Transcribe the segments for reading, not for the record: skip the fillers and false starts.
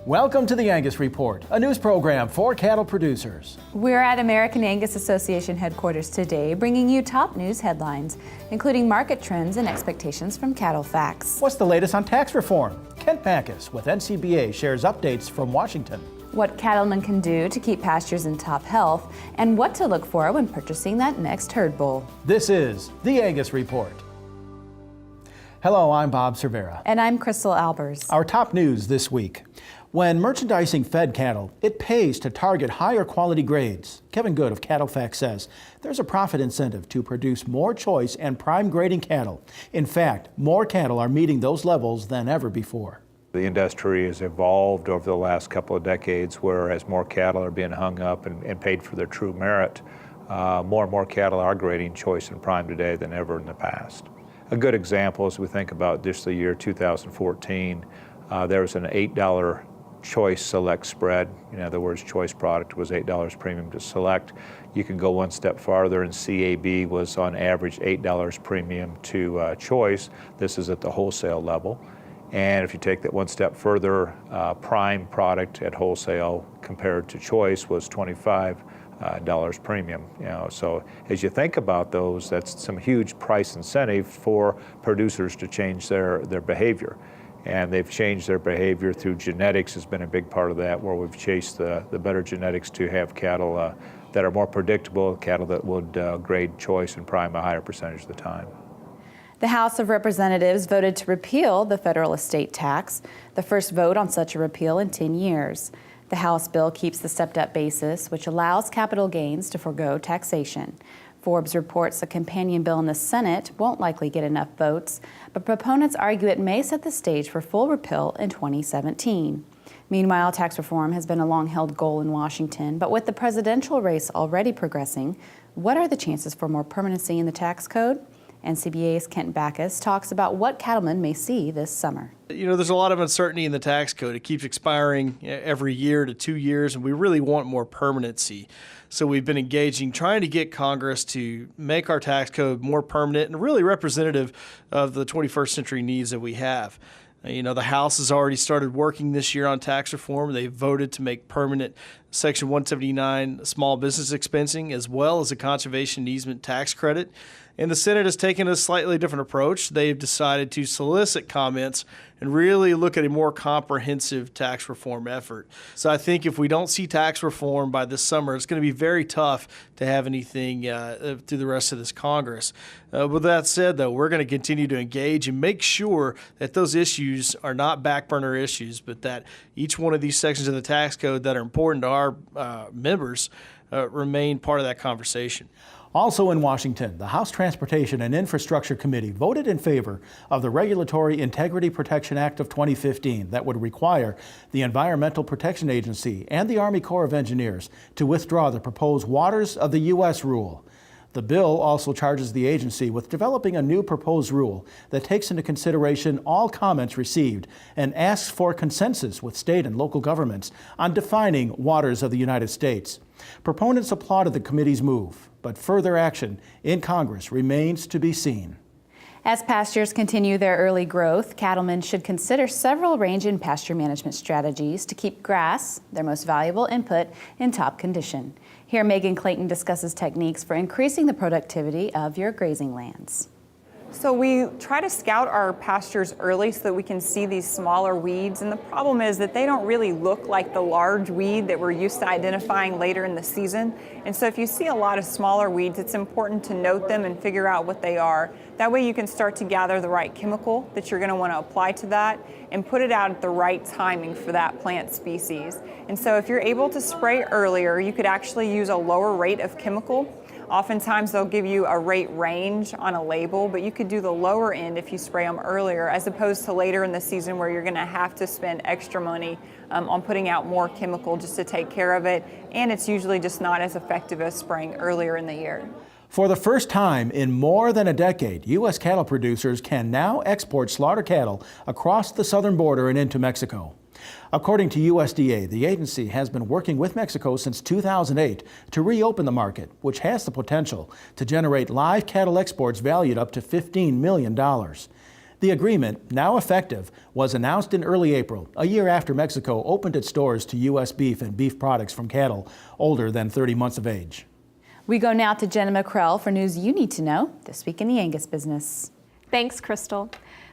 Welcome to the Angus Report, a news program for cattle producers. We're at American Angus Association headquarters today, bringing you top news headlines, including market trends and expectations from Cattle Facts. What's the latest on tax reform? Kent Backus with NCBA shares updates from Washington. What cattlemen can do to keep pastures in top health, and what to look for when purchasing that next herd bull. This is the Angus Report. Hello, I'm Bob Cervera. And I'm Crystal Albers. Our top news this week. When merchandising fed cattle, it pays to target higher quality grades. Kevin Good of Cattle Facts says there's a profit incentive to produce more choice and prime grading cattle. In fact, more cattle are meeting those levels than ever before. The industry has evolved over the last couple of decades, whereas more cattle are being hung up and paid for their true merit. More and more cattle are grading choice and prime today than ever in the past. A good example, as we think about just the year 2014, there was an $8 choice select spread. In other words, choice product was $8 premium to select. You can go one step farther, and CAB was on average $8 premium to choice. This is at the wholesale level. And if you take that one step further, prime product at wholesale compared to choice was $25 premium. So as you think about those, that's some huge price incentive for producers to change their behavior. And they've changed their behavior through genetics has been a big part of that, where we've chased the better genetics to have cattle that are more predictable, cattle that would grade choice and prime a higher percentage of the time. The House of Representatives voted to repeal the federal estate tax, the first vote on such a repeal in 10 years. The House bill keeps the stepped-up basis, which allows capital gains to forego taxation. Forbes reports a companion bill in the Senate won't likely get enough votes, but proponents argue it may set the stage for full repeal in 2017. Meanwhile, tax reform has been a long-held goal in Washington, but with the presidential race already progressing, what are the chances for more permanency in the tax code? NCBA's Kent Backus talks about what cattlemen may see this summer. There's a lot of uncertainty in the tax code. It keeps expiring every year to 2 years, and we really want more permanency. So we've been engaging, trying to get Congress to make our tax code more permanent and really representative of the 21st century needs that we have. The House has already started working this year on tax reform. They voted to make permanent Section 179 small business expensing, as well as a conservation easement tax credit. And the Senate has taken a slightly different approach. They've decided to solicit comments and really look at a more comprehensive tax reform effort. So I think if we don't see tax reform by this summer, it's going to be very tough to have anything through the rest of this Congress. With that said, though, we're going to continue to engage and make sure that those issues are not back burner issues, but that each one of these sections of the tax code that are important to our members remain part of that conversation. Also in Washington, the House Transportation and Infrastructure Committee voted in favor of the Regulatory Integrity Protection Act of 2015 that would require the Environmental Protection Agency and the Army Corps of Engineers to withdraw the proposed Waters of the U.S. rule. The bill also charges the agency with developing a new proposed rule that takes into consideration all comments received and asks for consensus with state and local governments on defining waters of the United States. Proponents applauded the committee's move, but further action in Congress remains to be seen. As pastures continue their early growth, cattlemen should consider several range and pasture management strategies to keep grass, their most valuable input, in top condition. Here, Megan Clayton discusses techniques for increasing the productivity of your grazing lands. So we try to scout our pastures early so that we can see these smaller weeds, and the problem is that they don't really look like the large weed that we're used to identifying later in the season. And so if you see a lot of smaller weeds, it's important to note them and figure out what they are. That way you can start to gather the right chemical that you're going to want to apply to that and put it out at the right timing for that plant species. And so if you're able to spray earlier, you could actually use a lower rate of chemical. Oftentimes they'll give you a rate range on a label, but you could do the lower end if you spray them earlier, as opposed to later in the season where you're going to have to spend extra money on putting out more chemical just to take care of it, and it's usually just not as effective as spraying earlier in the year. For the first time in more than a decade, U.S. cattle producers can now export slaughter cattle across the southern border and into Mexico. According to USDA, the agency has been working with Mexico since 2008 to reopen the market, which has the potential to generate live cattle exports valued up to $15 million. The agreement, now effective, was announced in early April, a year after Mexico opened its doors to U.S. beef and beef products from cattle older than 30 months of age. We go now to Jenna McCrell for news you need to know this week in the Angus business. Thanks, Crystal.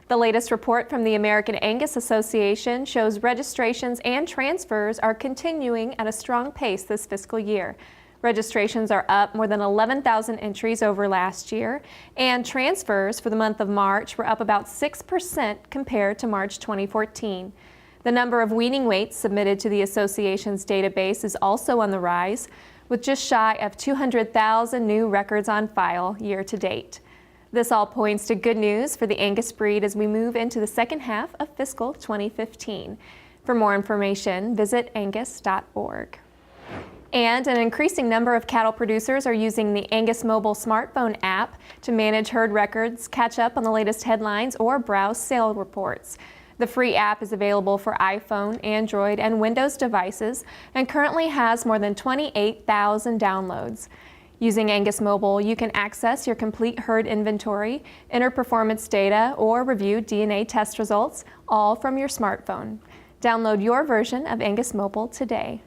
The latest report from the American Angus Association shows registrations and transfers are continuing at a strong pace this fiscal year. Registrations are up more than 11,000 entries over last year, and transfers for the month of March were up about 6% compared to March 2014. The number of weaning weights submitted to the association's database is also on the rise, with just shy of 200,000 new records on file year to date. This all points to good news for the Angus breed as we move into the second half of fiscal 2015. For more information, visit angus.org. And an increasing number of cattle producers are using the Angus mobile smartphone app to manage herd records, catch up on the latest headlines, or browse sale reports. The free app is available for iPhone, Android, and Windows devices and currently has more than 28,000 downloads. Using Angus Mobile, you can access your complete herd inventory, enter performance data, or review DNA test results, all from your smartphone. Download your version of Angus Mobile today.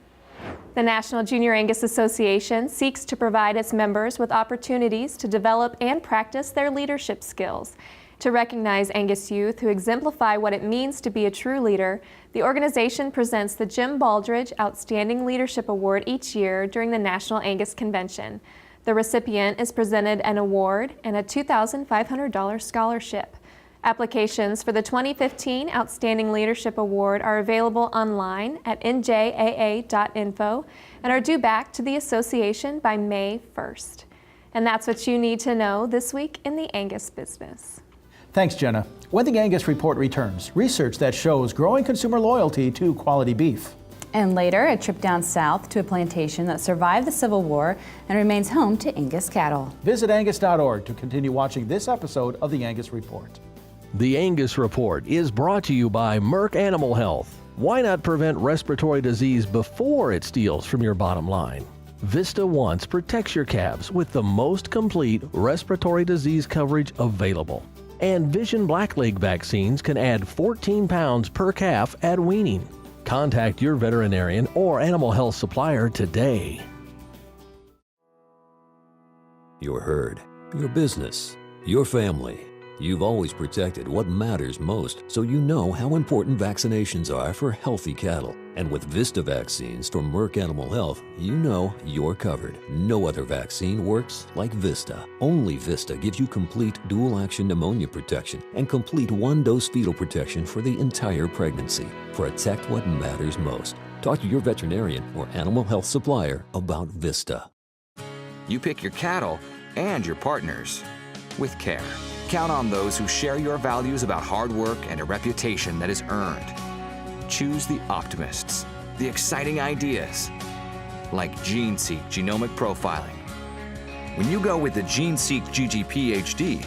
The National Junior Angus Association seeks to provide its members with opportunities to develop and practice their leadership skills. To recognize Angus youth who exemplify what it means to be a true leader, the organization presents the Jim Baldridge Outstanding Leadership Award each year during the National Angus Convention. The recipient is presented an award and a $2,500 scholarship. Applications for the 2015 Outstanding Leadership Award are available online at njaa.info and are due back to the association by May 1st. And that's what you need to know this week in the Angus business. Thanks, Jenna. When the Angus Report returns, research that shows growing consumer loyalty to quality beef. And later, a trip down south to a plantation that survived the Civil War and remains home to Angus cattle. Visit angus.org to continue watching this episode of the Angus Report. The Angus Report is brought to you by Merck Animal Health. Why not prevent respiratory disease before it steals from your bottom line? Vista Once protects your calves with the most complete respiratory disease coverage available. And Vision Blackleg vaccines can add 14 pounds per calf at weaning. Contact your veterinarian or animal health supplier today. Your herd, your business, your family. You've always protected what matters most, so you know how important vaccinations are for healthy cattle. And with Vista Vaccines from Merck Animal Health, you know you're covered. No other vaccine works like Vista. Only Vista gives you complete dual-action pneumonia protection and complete one-dose fetal protection for the entire pregnancy. Protect what matters most. Talk to your veterinarian or animal health supplier about Vista. You pick your cattle and your partners with care. Count on those who share your values about hard work and a reputation that is earned. Choose the optimists, the exciting ideas, like GeneSeat genomic profiling. When you go with the GeneSeat GG-PhD,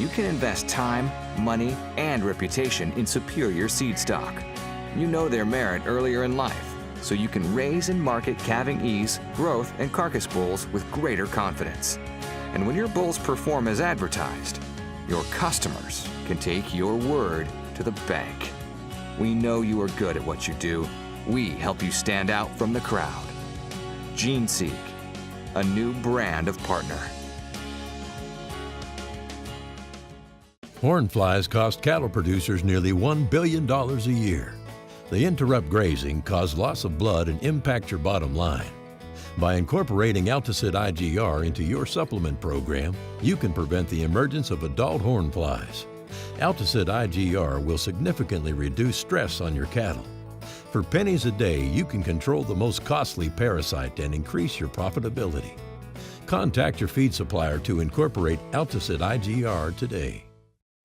you can invest time, money, and reputation in superior seed stock. You know their merit earlier in life, so you can raise and market calving ease, growth, and carcass bulls with greater confidence. And when your bulls perform as advertised, your customers can take your word to the bank. We know you are good at what you do. We help you stand out from the crowd. GeneSeat, a new brand of partner. Horn flies cost cattle producers nearly $1 billion a year. They interrupt grazing, cause loss of blood, and impact your bottom line. By incorporating Altus IGR into your supplement program, you can prevent the emergence of adult horn flies. Altus IGR will significantly reduce stress on your cattle. For pennies a day, you can control the most costly parasite and increase your profitability. Contact your feed supplier to incorporate Altus IGR today.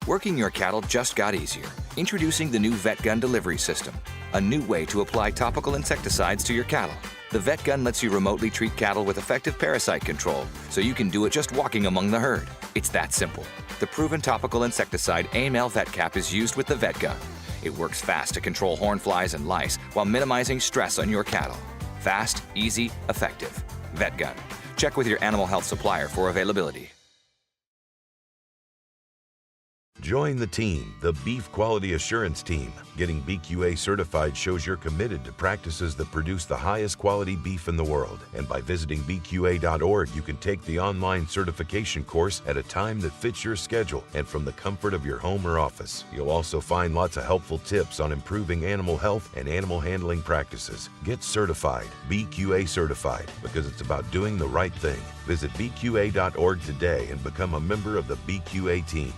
Working your cattle just got easier. Introducing the new VetGun delivery system, a new way to apply topical insecticides to your cattle. The VetGun lets you remotely treat cattle with effective parasite control, so you can do it just walking among the herd. It's that simple. The proven topical insecticide AML VetCap is used with the VetGun. It works fast to control horn flies and lice while minimizing stress on your cattle. Fast, easy, effective. VetGun. Check with your animal health supplier for availability. Join the team, the Beef Quality Assurance Team. Getting BQA certified shows you're committed to practices that produce the highest quality beef in the world. And by visiting BQA.org, you can take the online certification course at a time that fits your schedule and from the comfort of your home or office. You'll also find lots of helpful tips on improving animal health and animal handling practices. Get certified, BQA certified, because it's about doing the right thing. Visit BQA.org today and become a member of the BQA team.